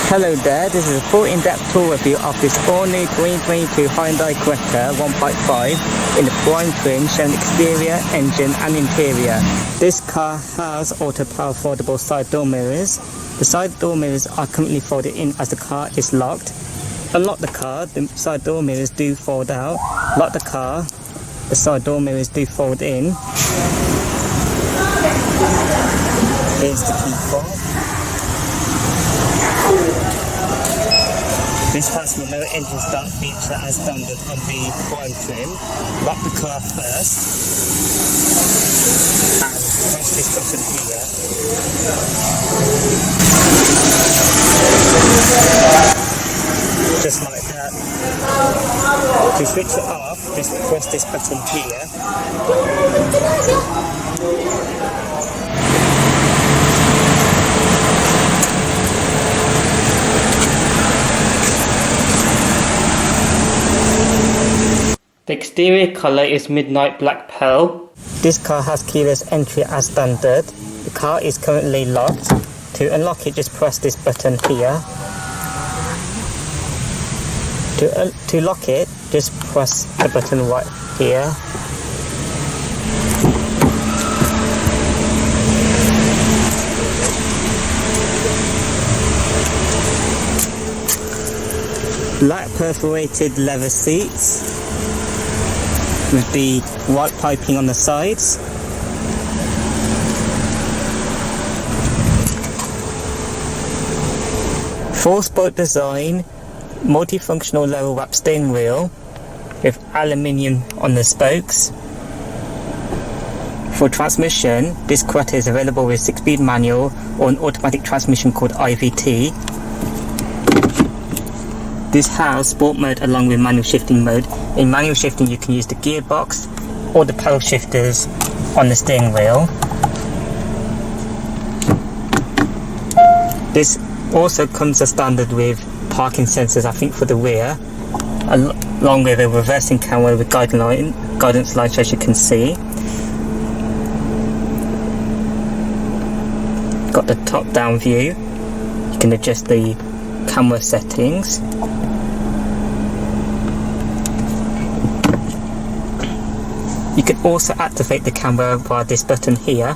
Hello there, this is a full in-depth tour review of this all-new 2022 Hyundai Creta 1.5 in the prime trim, showing exterior, engine and interior. This car has auto-foldable side door mirrors. The side door mirrors are currently folded in as the car is locked. Unlock the car, the side door mirrors do fold out. Lock the car, the side door mirrors do fold in. Here's the Keyfob. This has remote engine start feature as standard on the prime trim. Lock the car first and press this button here. Just like that. To switch it off, just press this button here. The exterior colour is midnight black pearl. This car has keyless entry as standard. The car is currently locked. To unlock it, just press this button here. To lock it, just press the button right here. Black perforated leather seats with the white piping on the sides. Four-spoke design, multifunctional leather wrap steering wheel with aluminium on the spokes. For transmission, this Creta is available with 6-speed manual or an automatic transmission called IVT. This has sport mode along with manual shifting mode. In manual shifting you can use the gearbox or the paddle shifters on the steering wheel. This also comes as standard with parking sensors, I think for the rear, along with a reversing camera with guidance lights, as you can see. Got the top down view. You can adjust the camera settings. You can also activate the camera via this button here.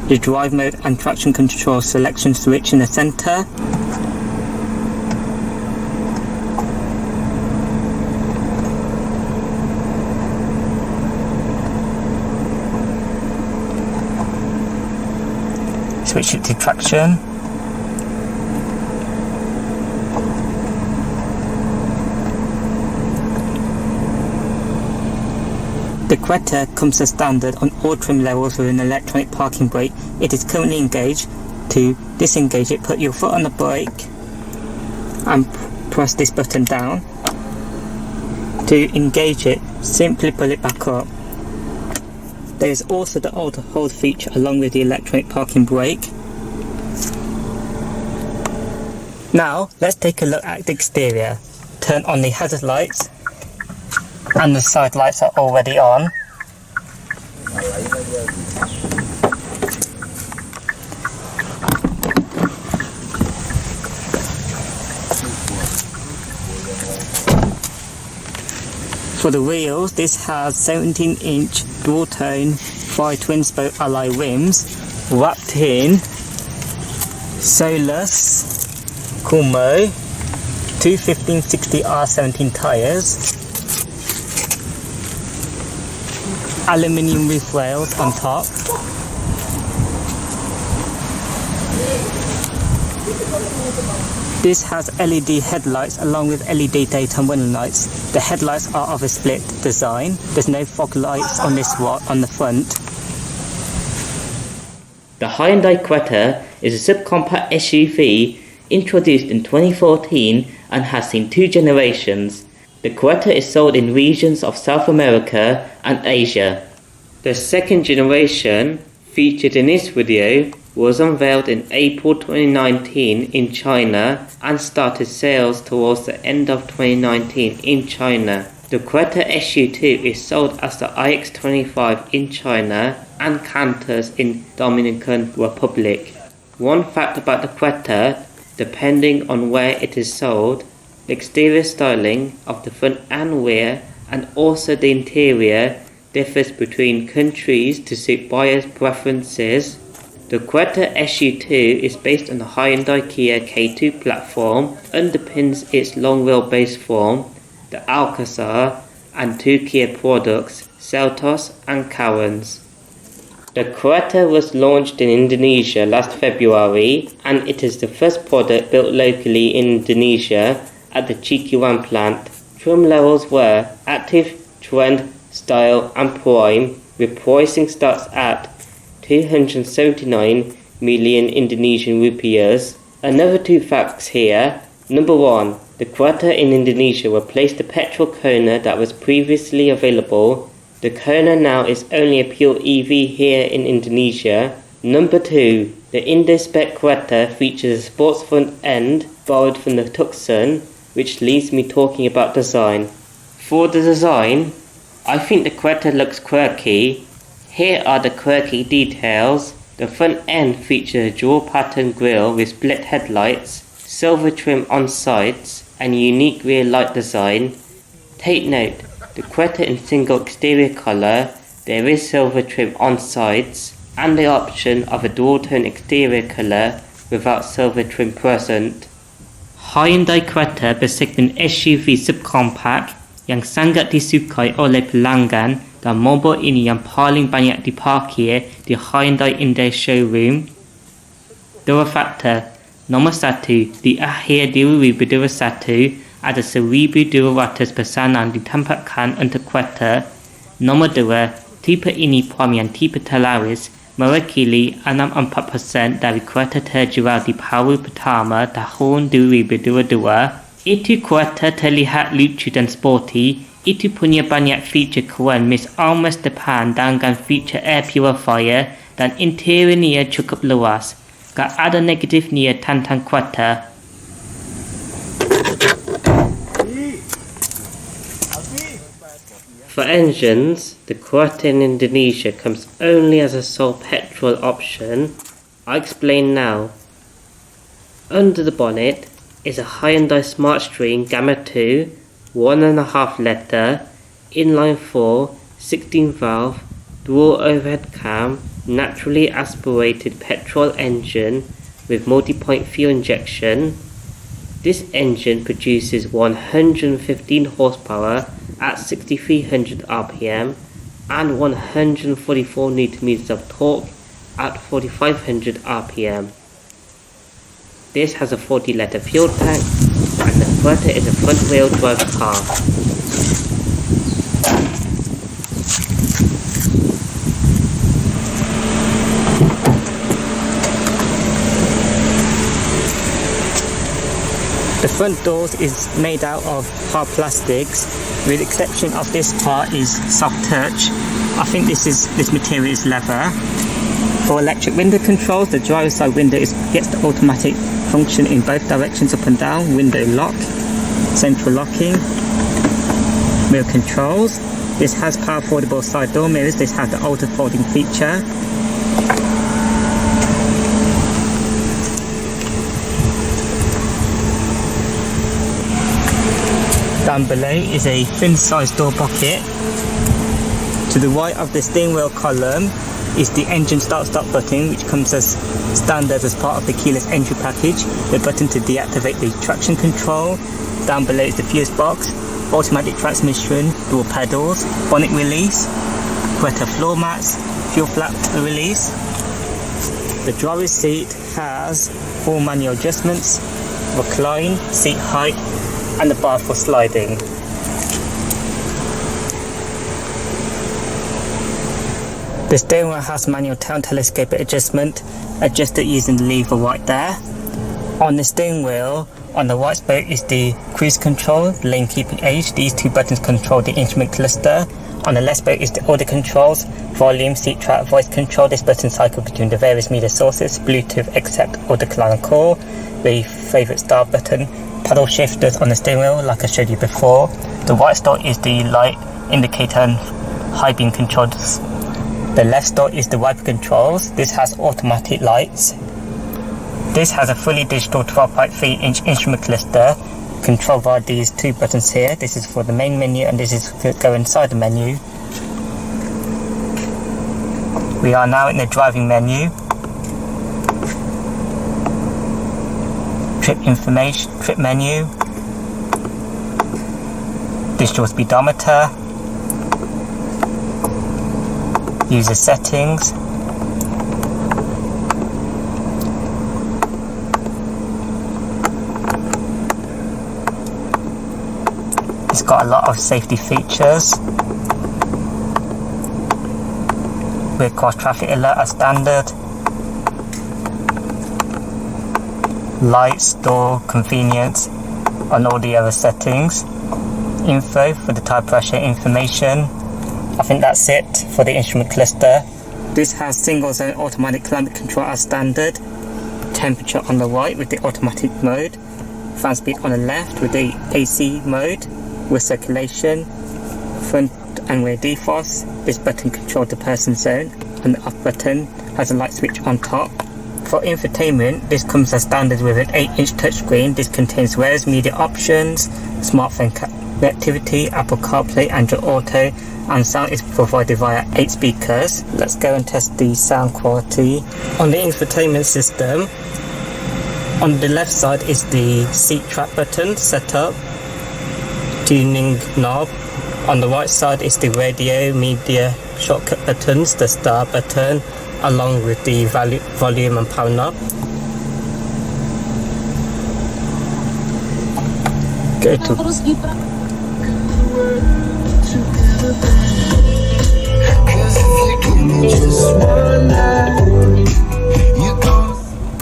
The drive mode and traction control selection switch in the centre. Switch it to traction. The Creta comes as standard on all trim levels with an electronic parking brake. It is currently engaged. To disengage it, put your foot on the brake and press this button down. To engage it, simply pull it back up. There is also the Auto-Hold feature along with the electronic parking brake. Now let's take a look at the exterior. Turn on the hazard lights. And the side lights are already on. For the wheels, this has 17-inch dual-tone 5 twin-spoke alloy rims wrapped in Solus Como 215/60 R17 tyres. Aluminium roof rails on top. This has LED headlights along with LED daytime running lights. The headlights are of a split design. There's no fog lights on this on the front. The Hyundai Creta is a subcompact SUV introduced in 2014 and has seen 2 generations. The Creta is sold in regions of South America and Asia. The second generation, featured in this video, was unveiled in April 2019 in China and started sales towards the end of 2019 in China. The Creta SU2 is sold as the iX25 in China and Cantos in Dominican Republic. One fact about the Creta, depending on where it is sold, the exterior styling of the front and rear and also the interior differs between countries to suit buyers' preferences. The Creta SU2 is based on the Hyundai Kia K2 platform, underpins its long wheelbase form, the Alcazar, and two Kia products, Seltos and Carens. The Creta was launched in Indonesia last February, and it is the first product built locally in Indonesia at the Cikuan plant. Trim levels were Active, Trend, Style and Prime, with pricing starts at 279 million Indonesian rupiahs. Another two facts here. Number one, the Creta in Indonesia replaced the petrol Kona that was previously available. The Kona now is only a pure EV here in Indonesia. Number two, the INDO spec Creta features a sports front end borrowed from the Tucson, which leaves me talking about design. For the design, I think the Creta looks quirky. Here are the quirky details. The front end features a dual pattern grille with split headlights, silver trim on sides, and unique rear light design. Take note, the Creta in single exterior colour, there is silver trim on sides, and the option of a dual tone exterior colour without silver trim present. Hyundai Creta bersekmen SUV subcompact yang sangat disukai oleh pelanggan dan mobil ini yang paling banyak diparkir di Hyundai INDO showroom. Dua faktor. Nomor satu, di akhir 2021 ada 1,200 pesanan ditempatkan untuk Creta. Nomor dua, tipe ini Prime yang tipe terlaris mewakili 64% dari Creta terjual di paruh pertama tahun 2022. Itu Creta terlihat lucu dan sporty. Itu punya banyak feature keren Miss Armrest depan dengan feature air purifier dan interiornya cukup luas. Gak ada negatifnya tentang Creta. For engines, the Creta in Indonesia comes only as a sole petrol option. I explain now. Under the bonnet is a Hyundai SmartStream Gamma 2 1.5 litre inline 4 16 valve dual overhead cam naturally aspirated petrol engine with multi-point fuel injection. This engine produces 115 horsepower at 6,300 rpm and 144 Nm of torque at 4,500 rpm. This has a 40-litre fuel tank, and the Creta is a front-wheel drive car. The front doors is made out of hard plastics, with the exception of this part is soft touch. I think this material is leather. For electric window controls, the driver's side window gets the automatic function in both directions, up and down, window lock, central locking, mirror controls. This has power foldable side door mirrors. This has the auto-folding feature. Down below is a thin sized door pocket. To the right of the steering wheel column is the engine start-stop button, which comes as standard as part of the keyless entry package. The button to deactivate the traction control. Down below is the fuse box, automatic transmission, dual pedals, bonnet release, Creta floor mats, fuel flap release. The driver's seat has 4 manual adjustments, recline, seat height, and the bar for sliding. The steering wheel has manual turn telescopic adjustment, adjusted using the lever right there. On the steering wheel, on the right spoke is the cruise control, lane keeping aid. These two buttons control the instrument cluster. On the left spoke is the audio controls, volume, seat track, voice control. This button cycles between the various media sources, Bluetooth, accept or decline call, the favourite start button, paddle shifters on the steering wheel like I showed you before. The right stop is the light indicator and high beam controls. The left stop is the wiper controls. This has automatic lights. This has a fully digital 12.3-inch instrument cluster controlled by these two buttons here. This is for the main menu and this is to go inside the menu. We are now in the driving menu. Trip information, trip menu, digital speedometer, user settings, it's got a lot of safety features. Rear cross traffic alert as standard. Lights, door, convenience, and all the other settings. Info for the tire pressure information. I think that's it for the instrument cluster. This has single zone automatic climate control as standard. Temperature on the right with the automatic mode. Fan speed on the left with the AC mode with circulation. Front and rear defrost. This button controls the person zone and the up button has a light switch on top. For infotainment, this comes as standard with an 8-inch touchscreen. This contains various media options, smartphone connectivity, Apple CarPlay, Android Auto, and sound is provided via 8 speakers. Let's go and test the sound quality. On the infotainment system, on the left side is the seat track button, setup, tuning knob. On the right side is the radio media shortcut buttons, the star button, along with the volume and power knob. Go to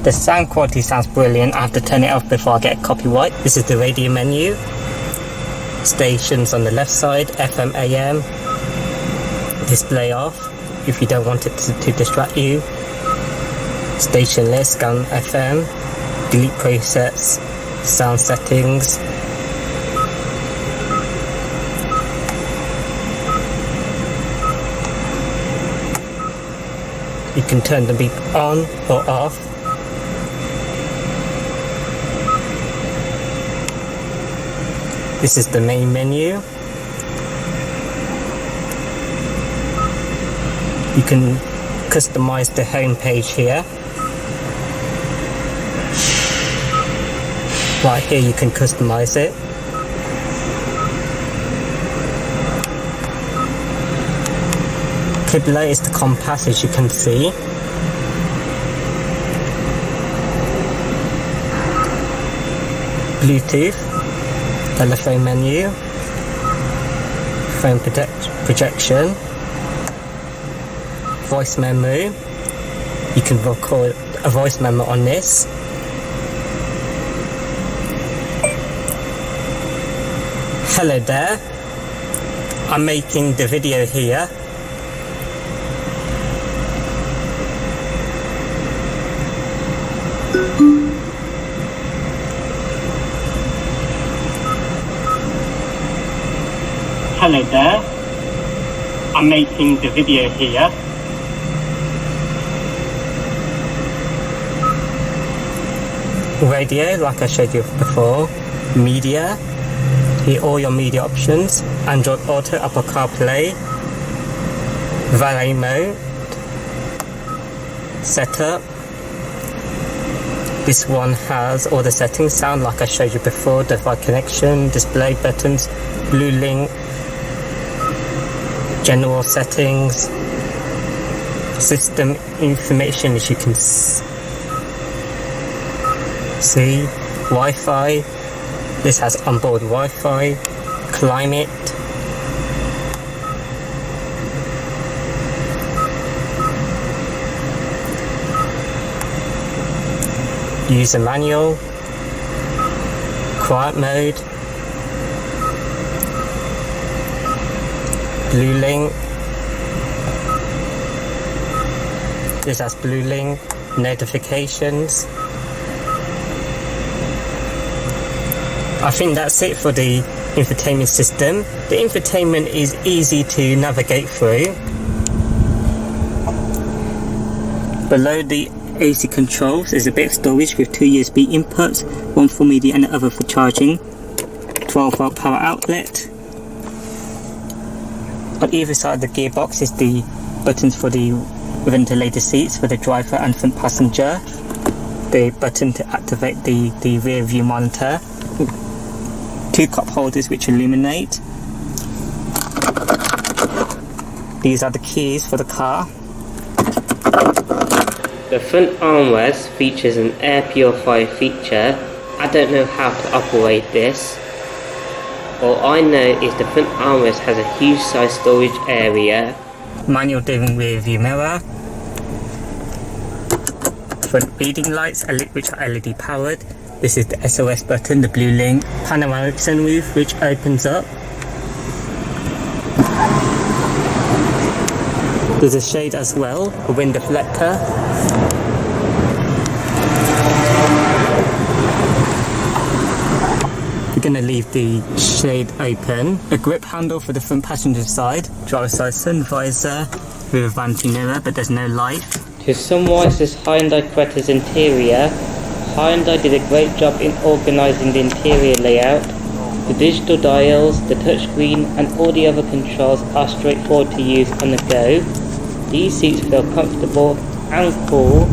the sound quality sounds brilliant. I have to turn it off before I get copyright. This is the radio menu. Stations on the left side, FM, AM. Display off if you don't want it to distract you. Station list, scan FM, delete presets, sound settings. You can turn the beep on or off. This is the main menu. You can customize the home page here. Right here you can customize it. Qibla is the compass, as you can see. Bluetooth, telephone menu, phone projection, voice memo. You can record a voice memo on this. Hello there, I'm making the video here. Hello there, I'm making the video here. Radio, like I showed you before. Media, here all your media options. Android Auto, Apple CarPlay, Valet mode, setup. This one has all the settings, sound like I showed you before, device connection, display buttons, blue link, general settings, system information, as you can see, Wi-Fi. This has onboard Wi-Fi, climate, user manual, quiet mode, blue link. This has blue link, notifications, I think that's it for the infotainment system. The infotainment is easy to navigate through. Below the AC controls is a bit of storage with 2 USB inputs, one for media and the other for charging, 12-volt power outlet. On either side of the gearbox is the buttons for the ventilated seats for the driver and front passenger, the button to activate the rear view monitor, 2 cup holders which illuminate. These are the keys for the car. The front armrest features an air purifier feature. I don't know how to operate this. All I know is the front armrest has a huge size storage area. Manual dimming rear view mirror. Front reading lights which are LED powered. This is the SOS button, the blue link. Panoramic sunroof which opens up. There's a shade as well, a wind deflector. We're going to leave the shade open. A grip handle for the front passenger side. Driver's side sun visor with a vanity mirror, but there's no light. To summarise this Hyundai Creta's interior, Hyundai did a great job in organising the interior layout. The digital dials, the touchscreen and all the other controls are straightforward to use on the go. These seats feel comfortable and cool.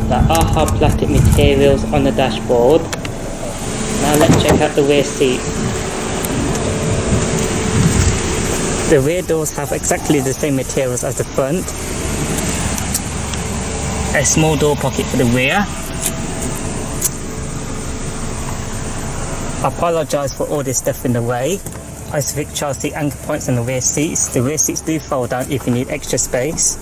There are hard plastic materials on the dashboard. Now let's check out the rear seat. The rear doors have exactly the same materials as the front. A small door pocket for the rear. I apologise for all this stuff in the way. Isofix child seat anchor points on the rear seats. The rear seats do fold down if you need extra space.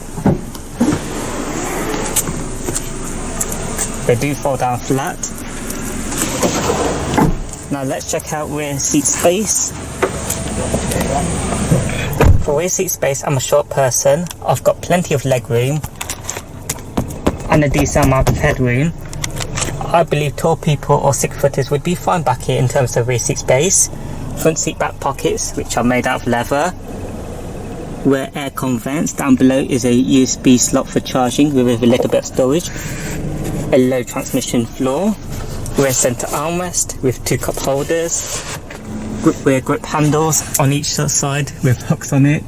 They do fold down flat. Now let's check out rear seat space. For rear seat space, I'm a short person. I've got plenty of leg room and a decent amount of headroom. I believe tall people or 6-footers would be fine back here in terms of rear seat space. Front seat back pockets which are made out of leather. Rear aircon vents. Down below is a USB slot for charging with a little bit of storage. A low transmission floor. Rear centre armrest with 2 cup holders. Rear grip handles on each side with hooks on it.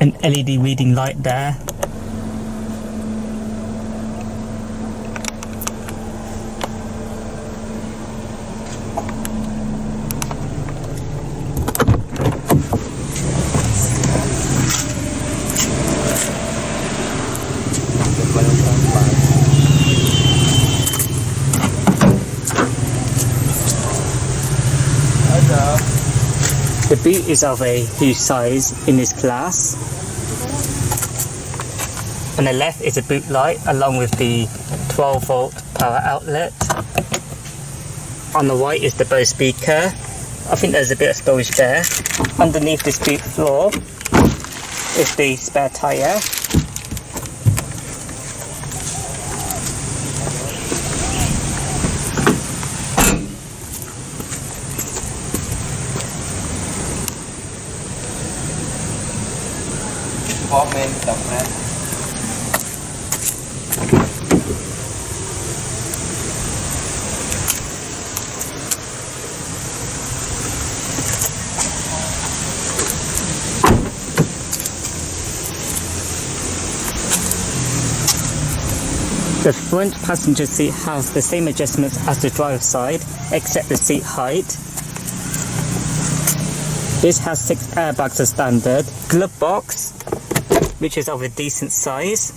An LED reading light there. The boot is of a huge size in this class. On the left is a boot light along with the 12-volt power outlet. On the right is the Bose speaker. I think there's a bit of storage there. Underneath this boot floor is the spare tyre. The front passenger seat has the same adjustments as the driver's side, except the seat height. This has 6 airbags as standard. Glove box, which is of a decent size.